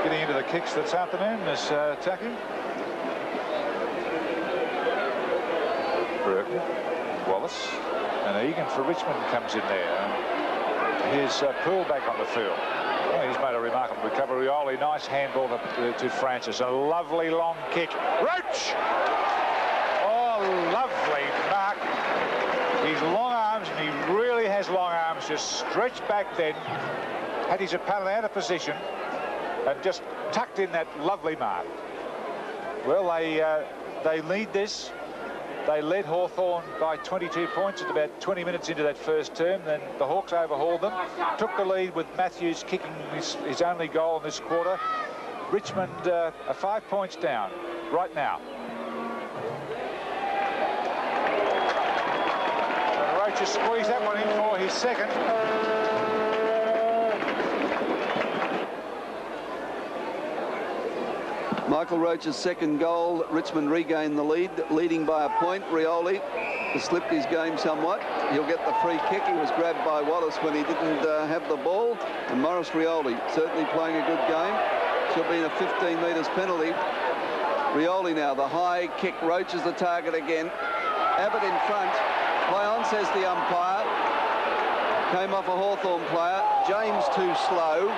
getting into the kicks this afternoon is Taki. Brereton, Wallace, and Egan for Richmond comes in there. Here's Poole back on the field. Oh, he's made a remarkable recovery. Rioli, nice handball to Francis. A lovely long kick. Roach! Oh, lovely mark. His long arms, and he really has long arms, just stretched back then, had his opponent out of position, and just tucked in that lovely mark. Well, they lead this. They led Hawthorn by 22 points at about 20 minutes into that first term. Then the Hawks overhauled them, took the lead with Matthews kicking his only goal in this quarter. Richmond are 5 points down right now. And Roach has squeezed that one in for his second. Michael Roach's second goal. Richmond regained the lead, leading by a point. Rioli has slipped his game somewhat. He'll get the free kick. He was grabbed by Wallace when he didn't have the ball. And Maurice Rioli certainly playing a good game. Should be in a 15 metres penalty. Rioli now, the high kick. Roach is the target again. Abbott in front. Play on, says the umpire. Came off a Hawthorn player. James too slow.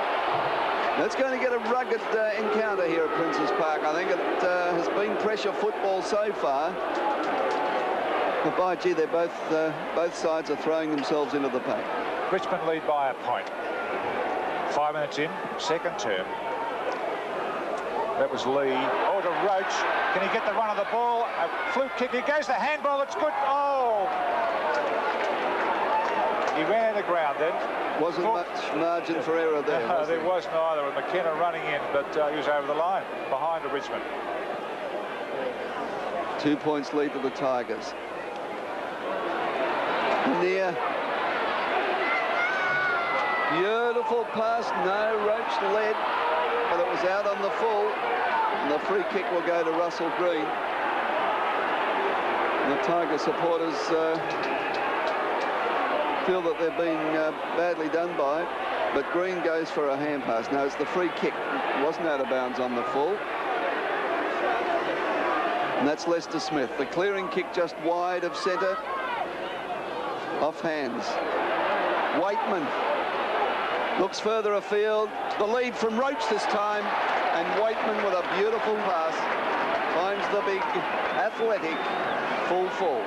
That's going to get a rugged encounter here at Princes Park. I think it has been pressure football so far. But by gee, they're both sides are throwing themselves into the pack. Richmond lead by a point. 5 minutes in, second term. That was Lee. Oh, to Roach. Can he get the run of the ball? A fluke kick. He goes the handball. It's good. Oh! He ran out of ground then. Wasn't much margin for error there. No, there was neither. And McKenna running in, but he was over the line behind the Richmond. 2 points lead to the Tigers. Near. Beautiful pass. No, Roach led, but it was out on the full. And the free kick will go to Russell Green. And the Tiger supporters feel that they've been badly done by it, but Green goes for a hand pass. No, it's the free kick. It wasn't out of bounds on the full. And that's Lester Smith. The clearing kick just wide of centre. Off hands. Waitman looks further afield. The lead from Roach this time, and Waitman with a beautiful pass finds the big athletic full.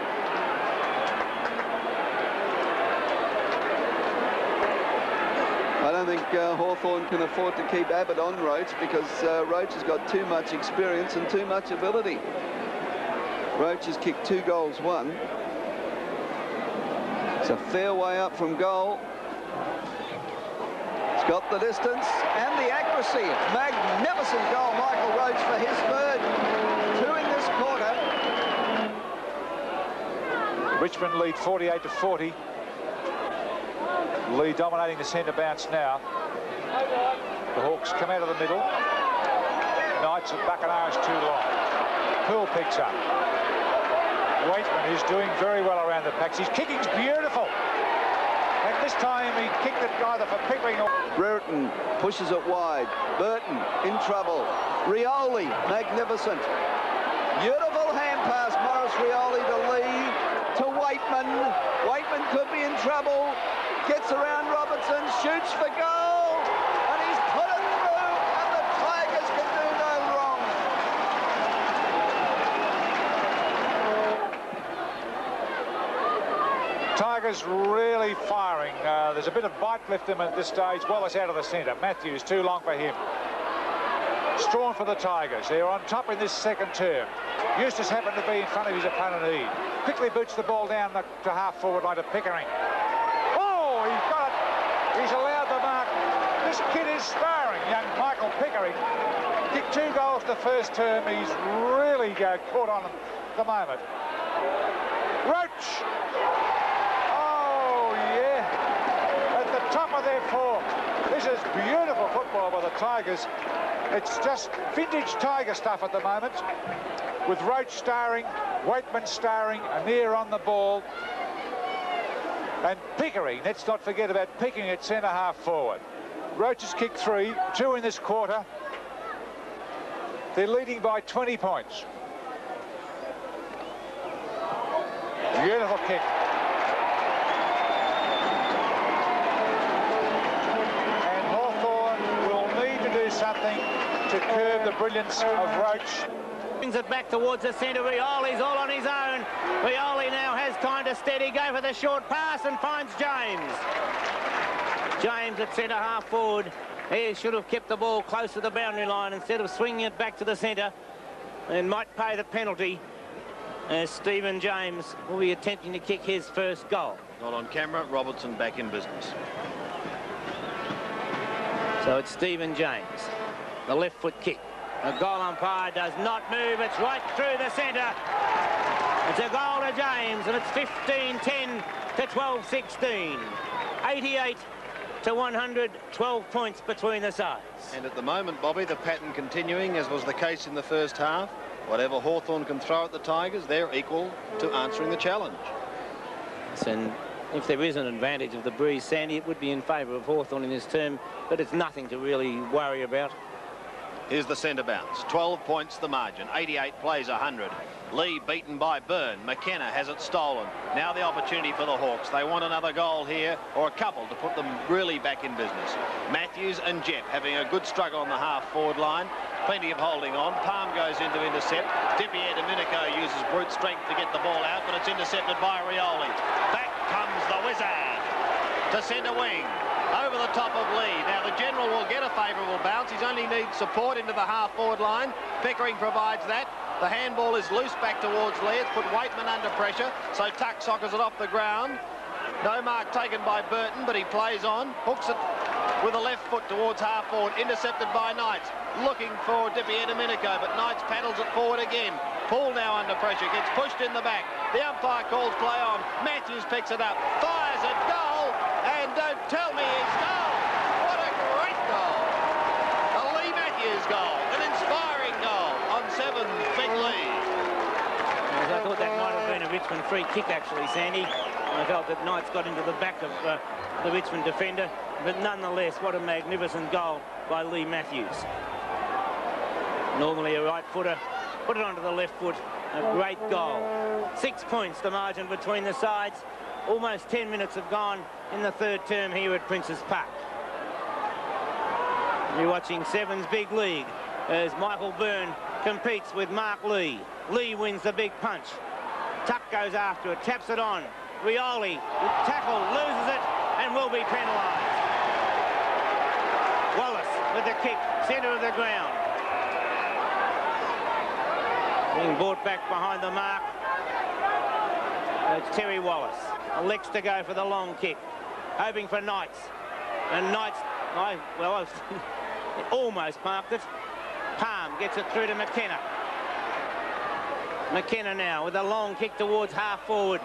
I don't think Hawthorn can afford to keep Abbott on Roach, because Roach has got too much experience and too much ability. Roach has kicked 2 goals, 1. It's a fair way up from goal. It's got the distance and the accuracy. Magnificent goal, Michael Roach, for his third. 2 in this quarter. Richmond lead 48-40. Lee dominating the centre bounce now. The Hawks come out of the middle. Knights of Buccaneers too long. Poole picks up. Waitman is doing very well around the packs. His kicking's beautiful. And this time he kicked it either for Pickering or... Brereton pushes it wide. Burton in trouble. Rioli, magnificent. Beautiful hand pass, Maurice Rioli to Lee, to Waitman. Waitman could be in trouble. Gets around Robertson, shoots for goal, and he's put it through, and the Tigers can do no wrong. Tigers really firing. There's a bit of bite left in them at this stage. Wallace out of the centre. Matthews too long for him. Strawn for the Tigers. They're on top in this second term. Eustace happened to be in front of his opponent Ede. Quickly boots the ball down to half forward line to Pickering. He's got it. He's allowed the mark. This kid is sparring, young Michael Pickering. Kicked 2 goals the first term. He's really caught on at the moment. Roach. Oh, yeah. At the top of their form. This is beautiful football by the Tigers. It's just vintage Tiger stuff at the moment. With Roach starring, Waitman starring, Anir on the ball. And Pickering, let's not forget about Pickering at centre half forward. Roach has kicked 3, 2 in this quarter. They're leading by 20 points. Beautiful kick. And Hawthorn will need to do something to curb the brilliance of Roach. Brings it back towards the centre. Rioli's all on his own. Rioli now has time to steady, go for the short pass and finds James. James at centre half forward. He should have kept the ball close to the boundary line instead of swinging it back to the centre, and might pay the penalty as Stephen James will be attempting to kick his first goal. Not on camera. Robertson back in business. So it's Stephen James, the left foot kick. The goal umpire does not move. It's right through the centre. It's a goal to James, and it's 15-10 to 12-16. 88 to 100, 12 points between the sides. And at the moment, Bobby, the pattern continuing, as was the case in the first half. Whatever Hawthorn can throw at the Tigers, they're equal to answering the challenge. And if there is an advantage of the breeze, Sandy, it would be in favour of Hawthorn in this term, but it's nothing to really worry about. Here's the centre bounce. 12 points the margin. 88 plays 100. Lee beaten by Byrne. McKenna has it stolen. Now the opportunity for the Hawks. They want another goal here, or a couple, to put them really back in business. Matthews and Geoff having a good struggle on the half-forward line. Plenty of holding on. Palm goes into intercept. Dipier Domenico uses brute strength to get the ball out, but it's intercepted by Rioli. Back comes the Wizard to centre wing. Over the top of Lee. Now the general will get a favourable bounce. He's only needs support into the half-forward line. Pickering provides that. The handball is loose back towards Lee. It's put Waitman under pressure, so Tuck sockers it off the ground. No mark taken by Burton, but he plays on. Hooks it with a left foot towards half-forward. Intercepted by Knights. Looking for Dipier Domenico, but Knights paddles it forward again. Poole now under pressure. Gets pushed in the back. The umpire calls play on. Matthews picks it up. Fires it. Goal! And don't tell me he's goal. What a great goal. A Lee Matthews goal. An inspiring goal on 7 big lead. I thought that might have been a Richmond free kick, actually, Sandy. I felt that Knights got into the back of the Richmond defender. But nonetheless, what a magnificent goal by Lee Matthews. Normally a right footer. Put it onto the left foot. A great goal. 6 points the margin between the sides. Almost 10 minutes have gone in the third term here at Princes Park. You're watching Sevens Big League as Michael Byrne competes with Mark Lee. Lee wins the big punch. Tuck goes after it, taps it on. Rioli, tackle, loses it, and will be penalised. Wallace with the kick, centre of the ground. Being brought back behind the mark. It's Terry Wallace. Elects to go for the long kick, hoping for Knights. And Knights, almost marked it. Palm gets it through to McKenna. McKenna now with a long kick towards half forward.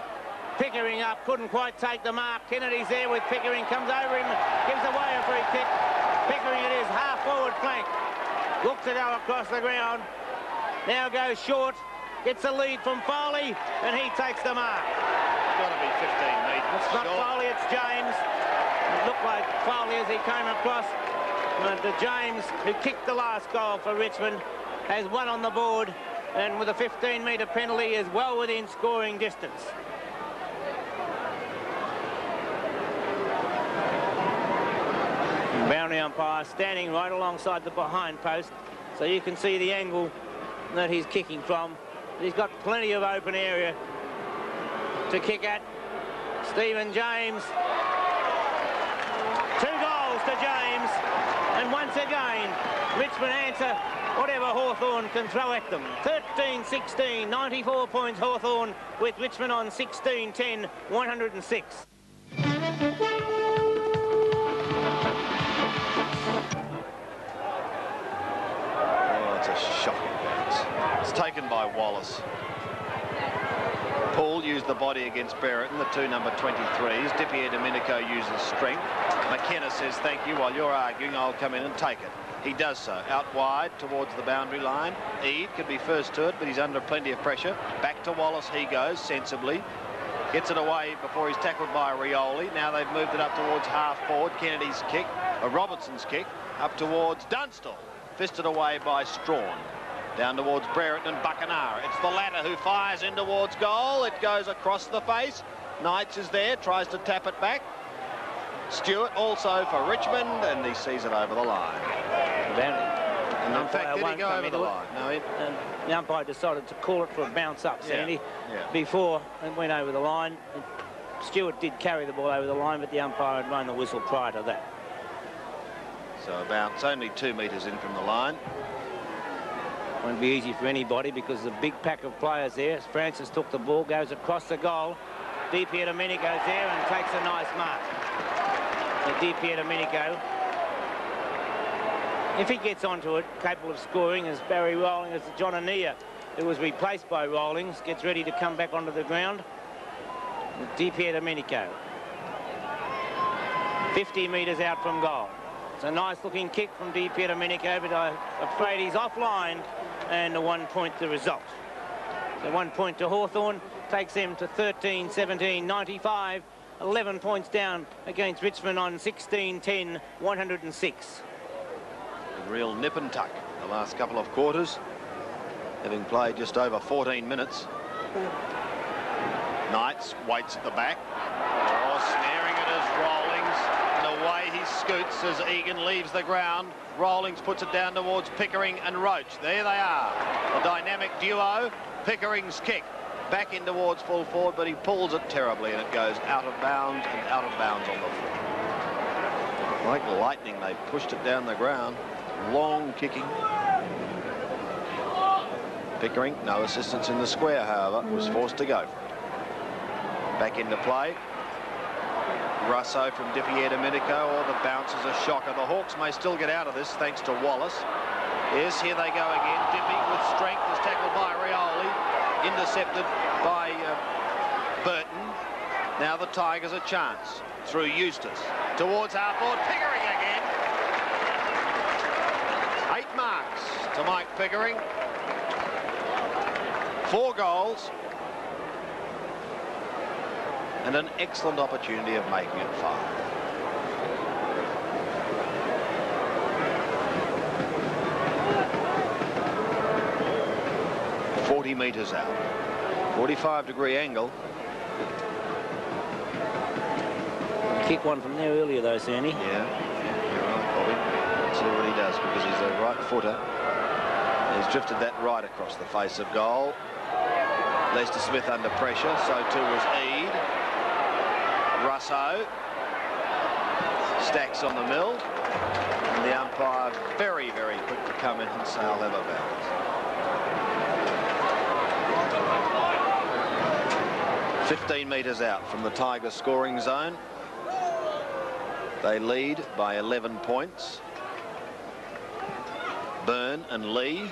Pickering up, couldn't quite take the mark. Kennedy's there with Pickering, comes over him, gives away a free kick. Pickering it is, half forward flank. Looks to go across the ground. Now goes short, gets a lead from Foley, and he takes the mark. It's got to be 15 metres. It's not Foley, it's James. It looked like Foley as he came across. But James, who kicked the last goal for Richmond, has one on the board, and with a 15-metre penalty is well within scoring distance. Boundary umpire standing right alongside the behind post, so you can see the angle that he's kicking from. He's got plenty of open area to kick at. Stephen James. 2 goals to James. And once again, Richmond answer whatever Hawthorn can throw at them. 13-16, 94 points Hawthorn, with Richmond on 16-10, 106. It's taken by Wallace. Poole used the body against Brereton, the 2 number 23s. Dipier Domenico uses strength. McKenna says, thank you, while you're arguing, I'll come in and take it. He does so. Out wide towards the boundary line. Eade could be first to it, but he's under plenty of pressure. Back to Wallace he goes, sensibly. Gets it away before he's tackled by Rioli. Now they've moved it up towards half forward. Kennedy's kick, Robertson's kick, up towards Dunstall. Fisted away by Strawn. Down towards Brereton and Buckenara. It's the latter who fires in towards goal. It goes across the face. Knights is there, tries to tap it back. Stewart also for Richmond, and he sees it over the line. And in fact, did he go over the line? No, the umpire decided to call it for a bounce up, Sandy, before it went over the line. Stewart did carry the ball over the line, but the umpire had blown the whistle prior to that. So a bounce only 2 metres in from the line. Won't be easy for anybody because there's a big pack of players there. As Francis took the ball, goes across the goal. Di Pierdomenico's there and takes a nice mark. Di Pierdomenico, if he gets onto it, capable of scoring, as Barry Rawlings, as John Anea, who was replaced by Rawlings, gets ready to come back onto the ground. Di Pierdomenico, 50 metres out from goal. It's a nice looking kick from Di Pierdomenico, but I'm afraid he's offline, and a 1 point the result. So 1 point to Hawthorn, takes them to 13-17-95, 11 points down against Richmond on 16-10, 106. A real nip and tuck the last couple of quarters, having played just over 14 minutes. Knights waits at the back. Oh, snaring it as Rawlings. And away he scoots as Egan leaves the ground. Rawlings puts it down towards Pickering and Roach. There they are. A dynamic duo. Pickering's kick back in towards full forward, but he pulls it terribly and it goes out of bounds and out of bounds on the foot. Like lightning, they pushed it down the ground. Long kicking. Pickering, no assistance in the square, however, was forced to go for it. Back into play. Russo from Di Pierdomenico. Oh, the bounce is a shocker. The Hawks may still get out of this thanks to Wallace. Yes, here they go again. Dippy with strength is tackled by Rioli. Intercepted by Burton. Now the Tigers a chance through Eustace towards half-forward. Pickering again. 8 marks to Mike Pickering. 4 goals. And an excellent opportunity of making it 5. ...40 metres out. 45-degree angle. Kick one from there earlier, though, Sandy. Yeah, you're right, Bobby. Let's see what he does, because he's a right footer. He's drifted that right across the face of goal. Lester Smith under pressure, so too was Eade. Russo stacks on the mill, and the umpire very, very quick to come in and say, I'll have a bounce. 15 metres out from the Tigers scoring zone. They lead by 11 points. Byrne and Lee.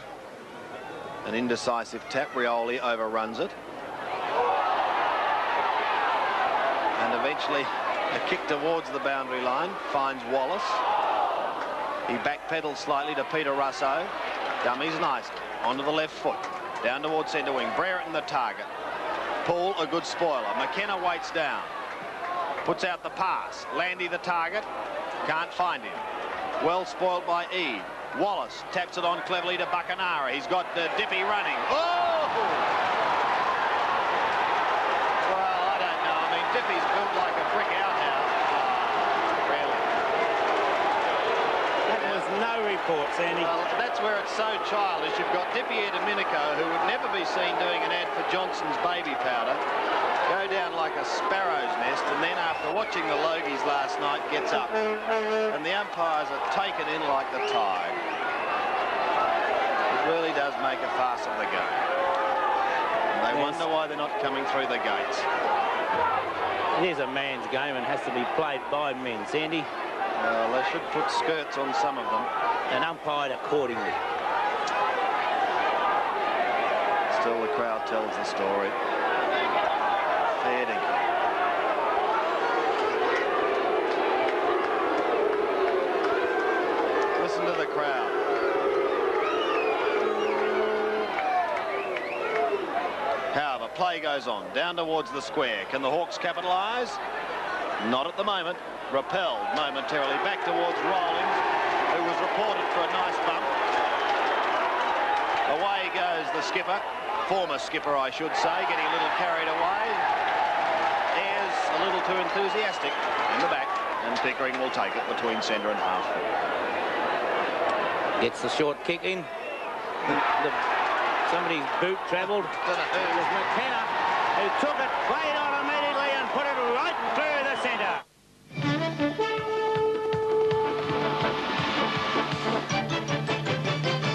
An indecisive tap. Rioli overruns it. And eventually a kick towards the boundary line finds Wallace. He backpedals slightly to Peter Russo. Dummies nicely onto the left foot. Down towards centre wing. Brereton the target. Paul a good spoiler. McKenna waits down. Puts out the pass. Landy the target. Can't find him. Well spoiled by Eade. Wallace taps it on cleverly to Buckenara. He's got Dippy running. Oh! Well, I don't know. I mean, Dippy's built like a brick outhouse. Really. That was no report, Sandy. Well, that's where it's so childish. You've got Di Pierdomenico, who would never be seen doing an ad for Johnson's baby powder, go down like a sparrow's nest, and then after watching the Logies last night gets up, and the umpires are taken in like the tide. It really does make a farce of the game, and they wonder why they're not coming through the gates. It is a man's game and has to be played by men, Sandy. Well, they should put skirts on some of them and umpired accordingly. Still, the crowd tells the story. Fair dinkum. Listen to the crowd. However, play goes on. Down towards the square. Can the Hawks capitalise? Not at the moment. Repelled momentarily back towards Rawlings, who was reported for a nice bump. Away the skipper, former skipper, I should say, getting a little carried away. Ayres a little too enthusiastic in the back, and Pickering will take it between centre and half. Gets the short kick in. Somebody's boot travelled. It was McKenna who took it, played on immediately and put it right through the centre.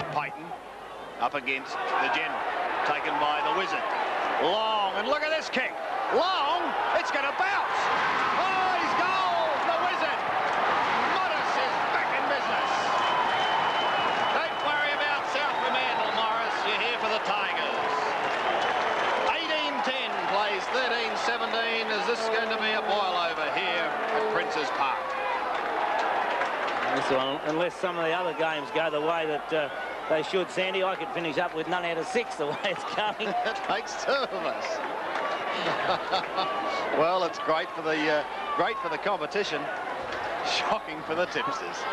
Payton up against the general, taken by the Wizard. Long, and look at this kick. Long, it's going to bounce. Oh, he's goals, the Wizard. Morris is back in business. Don't worry about South Fremantle, Morris. You're here for the Tigers. 18-10 plays 13-17. Is this going to be a boil over here at Prince's Park? So, unless some of the other games go the way that they should, Sandy, I could finish up with none out of 6 the way it's going. It takes 2 of us. Well, it's great for the competition. Shocking for the tipsters.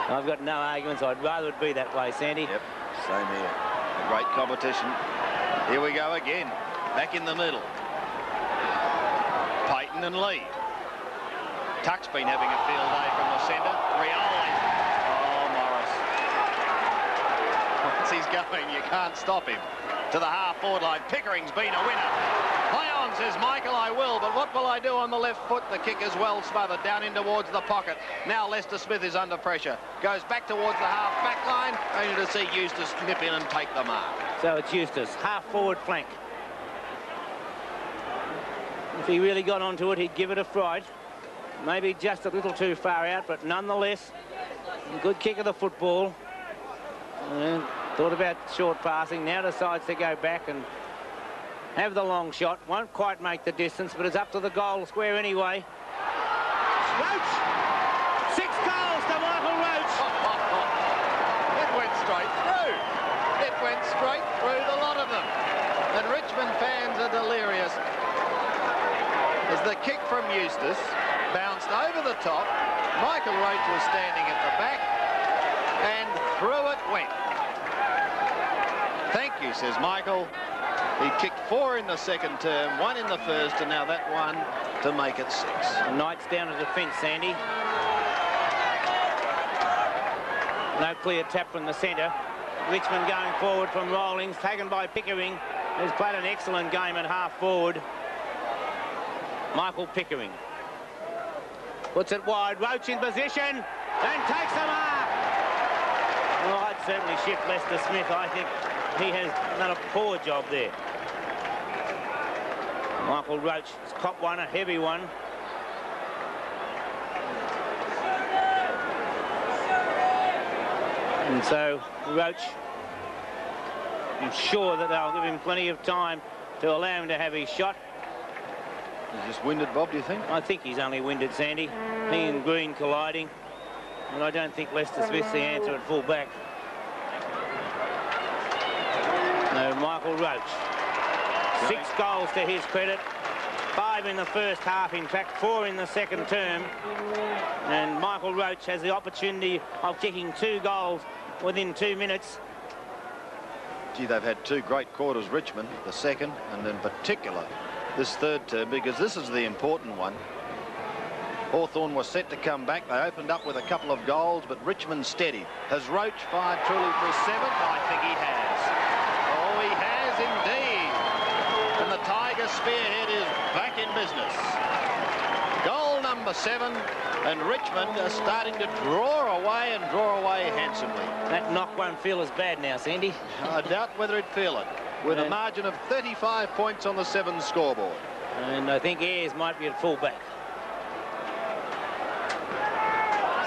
I've got no arguments. I'd rather it be that way, Sandy. Yep, same here. A great competition. Here we go again. Back in the middle. Payton and Lee. Tuck's been having a field day from the centre. Rioli. Oh, Morris. Once he's going, you can't stop him. To the half-forward line. Pickering's been a winner. Play on, says Michael, I will, but what will I do on the left foot? The kick is well smothered down in towards the pocket. Now Lester Smith is under pressure. Goes back towards the half-back line, only to see Eustace nip in and take the mark. So it's Eustace, half-forward flank. If he really got onto it, he'd give it a fright. Maybe just a little too far out, but nonetheless, a good kick of the football. And thought about short passing, now decides to go back and have the long shot. Won't quite make the distance, but it's up to the goal square anyway. Roach! 6 goals to Michael Roach. It went straight through. It went straight through the lot of them. And Richmond fans are delirious as the kick from Eustace bounced over the top. Michael Roach was standing at the back, and through it went. Thank you, says Michael. He kicked 4 in the second term, 1 in the first, and now that one to make it 6. Knight's down to defence, Sandy. No clear tap from the centre. Richmond going forward from Rawlings, taken by Pickering, who's played an excellent game at half forward. Michael Pickering puts it wide. Roach in position and takes the mark. Well, I'd certainly shift Lester Smith. I think he has done a poor job there. Michael Roach has copped one, a heavy one. And so Roach, I'm sure that they'll give him plenty of time to allow him to have his shot. He's just winded, Bob, do you think? I think he's only winded, Sandy. He and Green colliding. And I don't think Lester Smith's the answer at full back. No, Michael Roach. 6 goals to his credit. 5 in the first half, in fact 4 in the second term. And Michael Roach has the opportunity of kicking 2 goals within 2 minutes. Gee, they've had 2 great quarters, Richmond, the second, and in particular this third term, because this is the important one. Hawthorn was set to come back. They opened up with a couple of goals, but Richmond steady. Has Roach fired truly for his 7th? I think he has. Oh, he has indeed. And the Tiger spearhead is back in business. Goal number 7, and Richmond are starting to draw away handsomely. That knock won't feel as bad now, Sandy. I doubt whether it'd feel it, with a margin of 35 points on the 7 scoreboard. And I think Ayres might be at full back.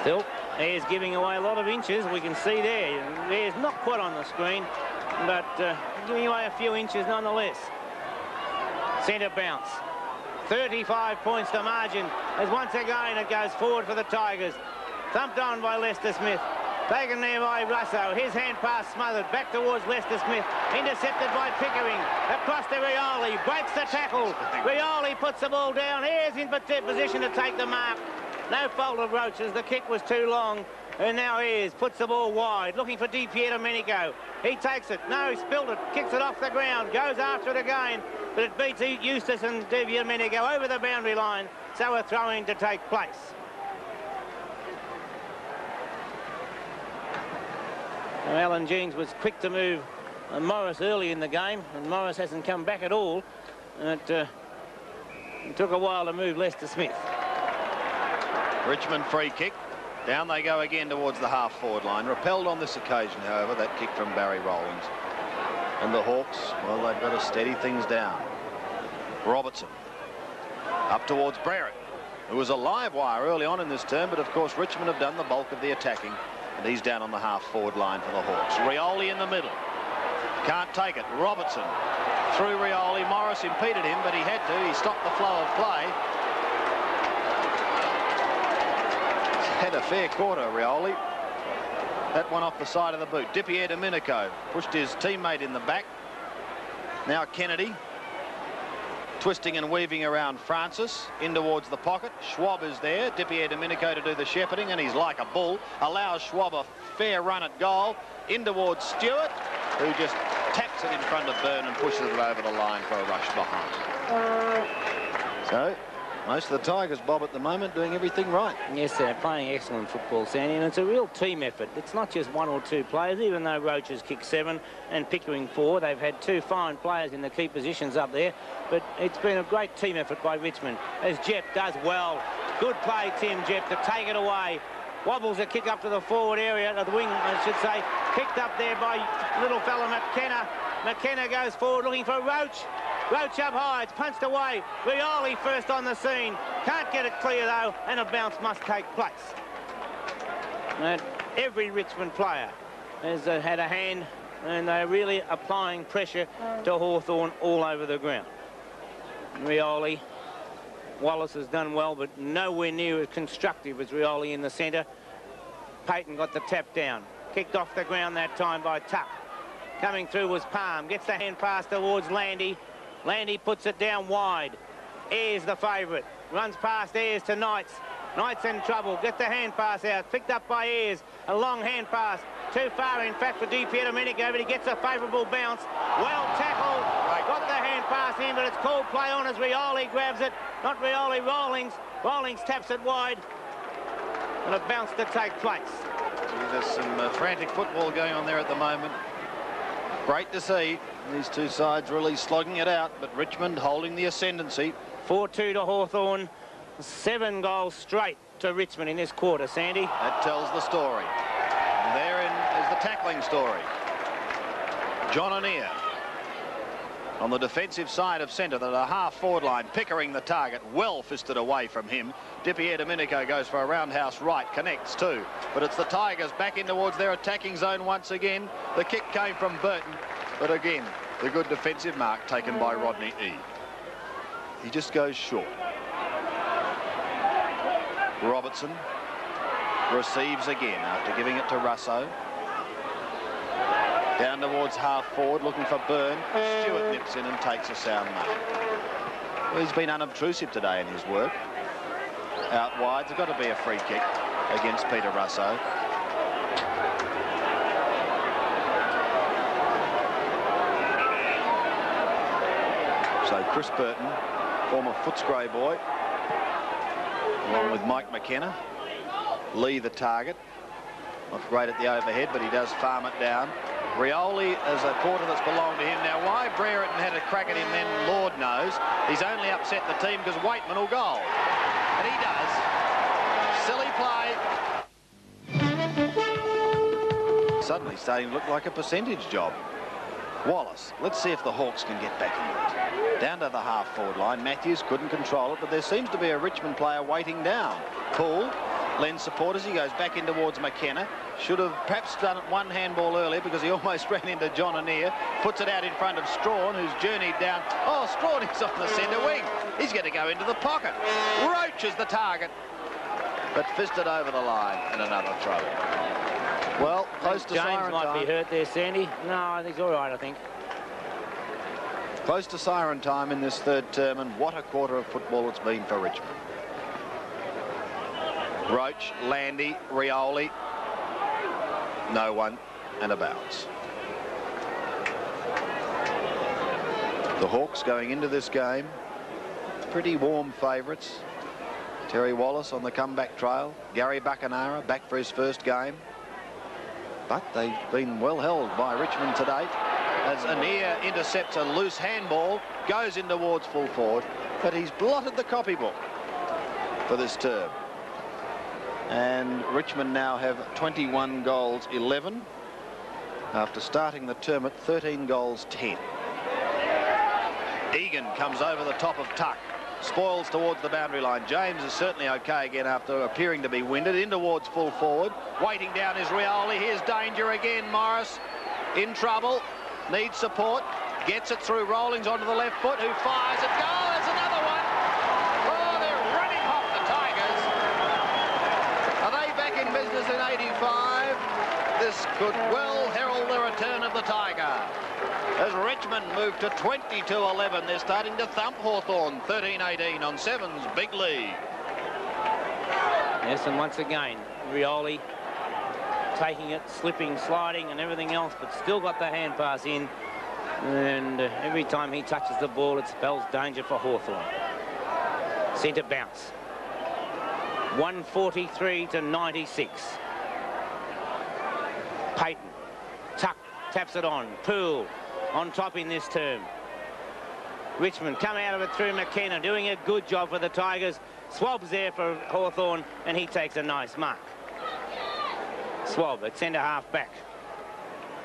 Still, Ayres giving away a lot of inches. We can see there. Ayres not quite on the screen, but giving away a few inches nonetheless. Centre bounce. 35 points to margin as once again it goes forward for the Tigers. Thumped on by Lester Smith. Taken there by Russo. His hand pass smothered. Back towards Lester Smith. Intercepted by Pickering. Across to Rioli. Breaks the tackle. Rioli puts the ball down. Ayres in position to take the mark. No fault of Roach's. The kick was too long. And now Ayres puts the ball wide, looking for Domenico. He takes it. No, he spilled it. Kicks it off the ground. Goes after it again. But it beats Eustace and Domenico over the boundary line. So a throw-in to take place. Now, Alan Jeans was quick to move Morris early in the game, and Morris hasn't come back at all. And it took a while to move Lester Smith. Richmond free kick. Down they go again towards the half-forward line. Repelled on this occasion, however, that kick from Barry Rawlings. And the Hawks, well, they've got to steady things down. Robertson up towards Brereton, who was a live wire early on in this term, but of course Richmond have done the bulk of the attacking, and he's down on the half-forward line for the Hawks. Rioli in the middle. Can't take it. Robertson through Rioli. Morris impeded him, but he had to. He stopped the flow of play. Had a fair quarter, Rioli. That one off the side of the boot. Domenico pushed his teammate in the back. Now Kennedy twisting and weaving around Francis in towards the pocket. Schwab is there. Domenico to do the shepherding, and he's like a bull. Allows Schwab a fair run at goal. In towards Stewart, who just taps it in front of Byrne and pushes it over the line for a rush behind. So most of the Tigers, Bob, at the moment doing everything right. Yes, they're playing excellent football, Sandy, and it's a real team effort. It's not just one or two players, even though Roach has kicked 7 and Pickering 4. They've had 2 fine players in the key positions up there, but it's been a great team effort by Richmond, as Geoff does well. Good play, Tim, Geoff, to take it away. Wobbles a kick up to the forward area, to the wing, I should say. Picked up there by little fella McKenna. McKenna goes forward looking for Roach. Roach up high, it's punched away. Rioli first on the scene. Can't get it clear though, and a bounce must take place. And every Richmond player has had a hand, and they're really applying pressure to Hawthorn all over the ground. Rioli, Wallace has done well, but nowhere near as constructive as Rioli in the centre. Payton got the tap down. Kicked off the ground that time by Tuck. Coming through was Palm. Gets the hand pass towards Landy. Landy puts it down wide. Ayres the favourite. Runs past Ayres to Knights. Knights in trouble. Get the hand pass out. Picked up by Ayres. A long hand pass. Too far, in fact, for Domenico, but he gets a favourable bounce. Well tackled. Got the hand pass in, but it's called play on as Rioli grabs it. Not Rioli, Rawlings. Rawlings taps it wide. And a bounce to take place. There's some frantic football going on there at the moment. Great to see these two sides really slogging it out, but Richmond holding the ascendancy. 4-2 to Hawthorn. 7 goals straight to Richmond in this quarter, Sandy. That tells the story. And therein is the tackling story. John O'Neill on the defensive side of centre, the half-forward line. Pickering the target, well fisted away from him. Domenico goes for a roundhouse right, connects too. But it's the Tigers back in towards their attacking zone once again. The kick came from Burton, but again, the good defensive mark taken by Rodney E. He just goes short. Robertson receives again after giving it to Russo. Down towards half-forward, looking for Byrne. Stewart nips in and takes a sound mark. Well, he's been unobtrusive today in his work. Out wide, there's got to be a free kick against Peter Russo. So Chris Burton, former Footscray boy, along with Mike McKenna. Lee the target. Not great at the overhead, but he does farm it down. Rioli is a quarter that's belonged to him. Now, why Brereton had a crack at him then, Lord knows. He's only upset the team because Waitman will goal. And he does. Silly play. Suddenly starting to look like a percentage job. Wallace, let's see if the Hawks can get back into it. Down to the half-forward line. Matthews couldn't control it, but there seems to be a Richmond player waiting down. Poole lends support as he goes back in towards McKenna. Should have perhaps done it one handball earlier because he almost ran into John O'Neill. Puts it out in front of Strawn, who's journeyed down. Oh, Strawn is on the centre wing. He's going to go into the pocket. Roach is the target, but fisted over the line and another throw. Well, close to siren time. James might be hurt there, Sandy. No, I think he's all right, I think. Close to siren time in this third term, and what a quarter of football it's been for Richmond. Roach, Landy, Rioli. no one and a bounce. The Hawks going into this game pretty warm favourites. Terry Wallace on the comeback trail. Gary Buckenara back for his first game. But they've been well held by Richmond to date. As Anir intercepts a loose handball, goes in towards full forward, but he's blotted the copybook for this term. And Richmond now have 21 goals 11 after starting the term at 13 goals 10. Egan comes over the top of Tuck, spoils towards the boundary line. James is certainly okay again after appearing to be winded. In towards full forward, waiting down is Rioli. Here's danger again. Morris in trouble, needs support, gets it through Rollings onto the left foot, who fires it. Goal! There's another one. Oh, they're running hot, the Tigers. Are they back in business in 85? This could well herald the return of the Tiger. As Richmond move to 22-11, they're starting to thump Hawthorn 13-18 on 7's Big League. Yes, and once again, Rioli taking it, slipping, sliding and everything else, but still got the hand pass in. And every time he touches the ball, it spells danger for Hawthorn. Centre bounce. 143-96. Payton. Tuck taps it on. Poole on top in this term. Richmond come out of it through McKenna, doing a good job for the Tigers. Swab's there for Hawthorn, and he takes a nice mark. Swab at centre half back.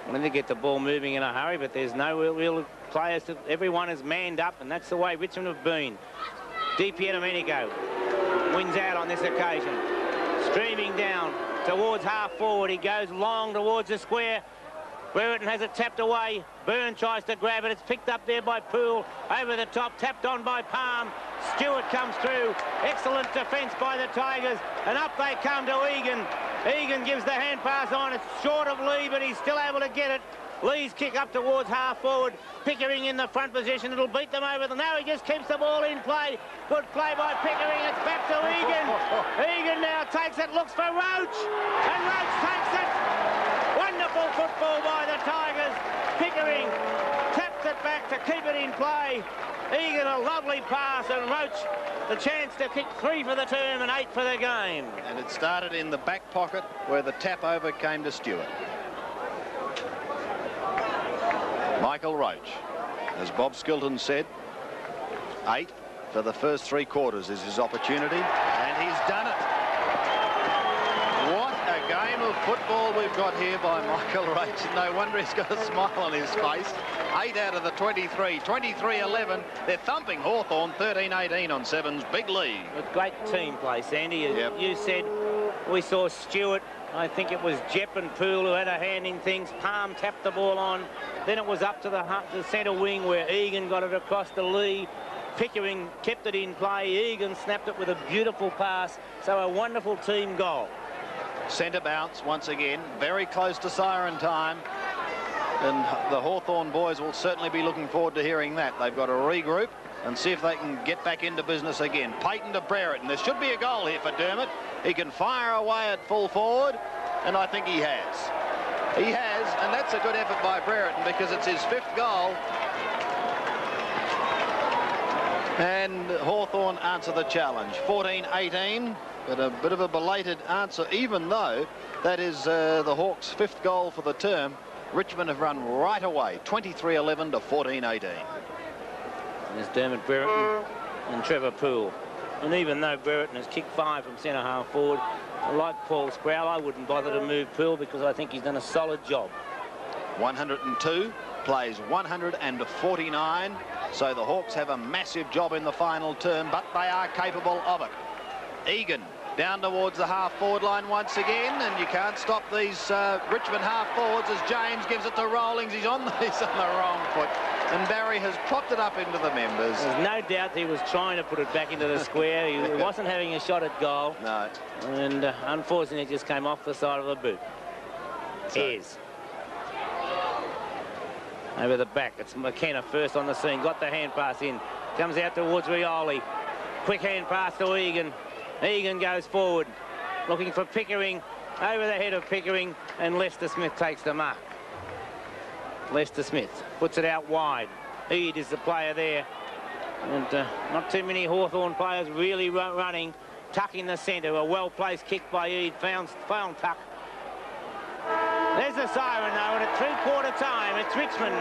Wanted to get the ball moving in a hurry, but there's no real players. Everyone is manned up, and that's the way Richmond have been. DiPierdomenico wins out on this occasion. Streaming down towards half forward. He goes long towards the square. Brereton has it tapped away. Byrne tries to grab it. It's picked up there by Poole. Over the top, tapped on by Palm. Stewart comes through. Excellent defence by the Tigers. And up they come to Egan. Egan gives the hand pass on. It's short of Lee, but he's still able to get it. Lee's kick up towards half forward. Pickering in the front position. It'll beat them over. Now he just keeps the ball in play. Good play by Pickering. It's back to Egan. Egan now takes it, looks for Roach. And Roach takes it. Wonderful football by the Tigers. Pickering taps it back to keep it in play. Egan a lovely pass, and Roach the chance to kick 3 for the term and 8 for the game. And it started in the back pocket where the tap over came to Stewart. Michael Roach, as Bob Skilton said, 8 for the first 3 quarters is his opportunity, and he's done it. What a game of football we've got here by Michael Roach. No wonder he's got a smile on his face. 8 out of the 23, 23-11. They're thumping Hawthorn 13-18 on 7's Big League. A great team play, Sandy. Yep. You said we saw Stewart. I think it was Geoff and Poole who had a hand in things. Palm tapped the ball on. Then it was up to the centre wing where Egan got it across to Lee. Pickering kept it in play. Egan snapped it with a beautiful pass. So a wonderful team goal. Centre bounce once again. Very close to siren time. And the Hawthorn boys will certainly be looking forward to hearing that. They've got to regroup and see if they can get back into business again. Payton to Brereton. There should be a goal here for Dermott. He can fire away at full forward, and I think he has. He has, and that's a good effort by Brereton because it's his 5th goal. And Hawthorn answer the challenge. 14-18, but a bit of a belated answer, even though that is the Hawks' 5th goal for the term. Richmond have run right away, 23-11 to 14-18. There's Dermott, Brereton and Trevor Poole. And even though Brereton has kicked 5 from centre half forward, like Paul Sproul, I wouldn't bother to move Poole because I think he's done a solid job. 102, plays 149, so the Hawks have a massive job in the final term, but they are capable of it. Egan down towards the half-forward line once again, and you can't stop these Richmond half-forwards as James gives it to Rollings. He's on the wrong foot, and Barry has propped it up into the members. There's no doubt he was trying to put it back into the square. He wasn't having a shot at goal. No. And unfortunately, it just came off the side of the boot. Ayres. Over the back, it's McKenna first on the scene. Got the hand pass in. Comes out towards Rioli. Quick hand pass to Egan. Egan goes forward, looking for Pickering. over the head of Pickering, and Lester Smith takes the mark. Lester Smith puts it out wide. Eade is the player there. And not too many Hawthorn players really running. Tuck in the centre. A well-placed kick by Eade. Found Tuck. There's the siren, though, and at three-quarter time, it's Richmond.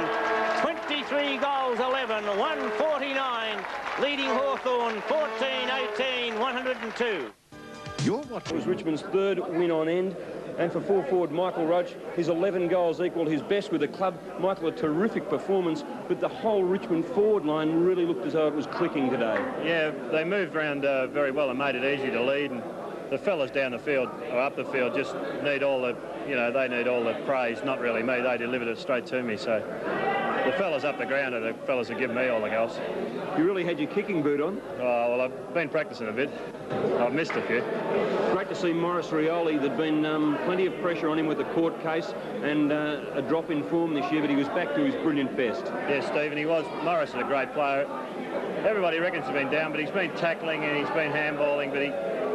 23 goals, 11, 149. Leading Hawthorn, 14-18, 102. You're watching. It was Richmond's third win on end. And for full forward Michael Roach, his 11 goals equalled his best with the club. Michael, a terrific performance, but the whole Richmond forward line really looked as though it was clicking today. Yeah, they moved around very well and made it easy to lead. And the fellas down the field, or up the field, just need all the, they need all the praise, not really me. They delivered it straight to me, so the fellas up the ground are the fellas who give me all the goals. You really had your kicking boot on? Oh, well, I've been practicing a bit. I've missed a few. Great to see Maurice Rioli. There'd been plenty of pressure on him with the court case and a drop in form this year, but he was back to his brilliant best. Yes, Stephen, he was. Maurice is a great player. Everybody reckons he's been down, but he's been tackling and he's been handballing, but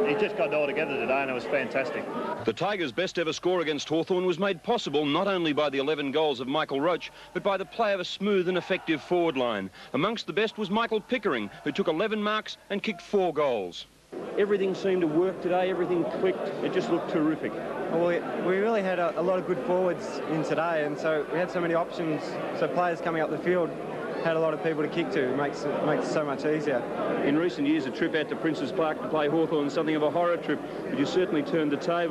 he just got it all together today, and it was fantastic. The Tigers' best ever score against Hawthorn was made possible not only by the 11 goals of Michael Roach, but by the play of a smooth and effective forward line. Amongst the best was Michael Pickering, who took 11 marks and kicked 4 goals. Everything seemed to work today, everything clicked, it just looked terrific. Well, we really had a lot of good forwards in today, and so we had so many options, so players coming up the field had a lot of people to kick to. It makes it so much easier. In recent years, a trip out to Princes Park to play Hawthorn was something of a horror trip, but you certainly turned the table.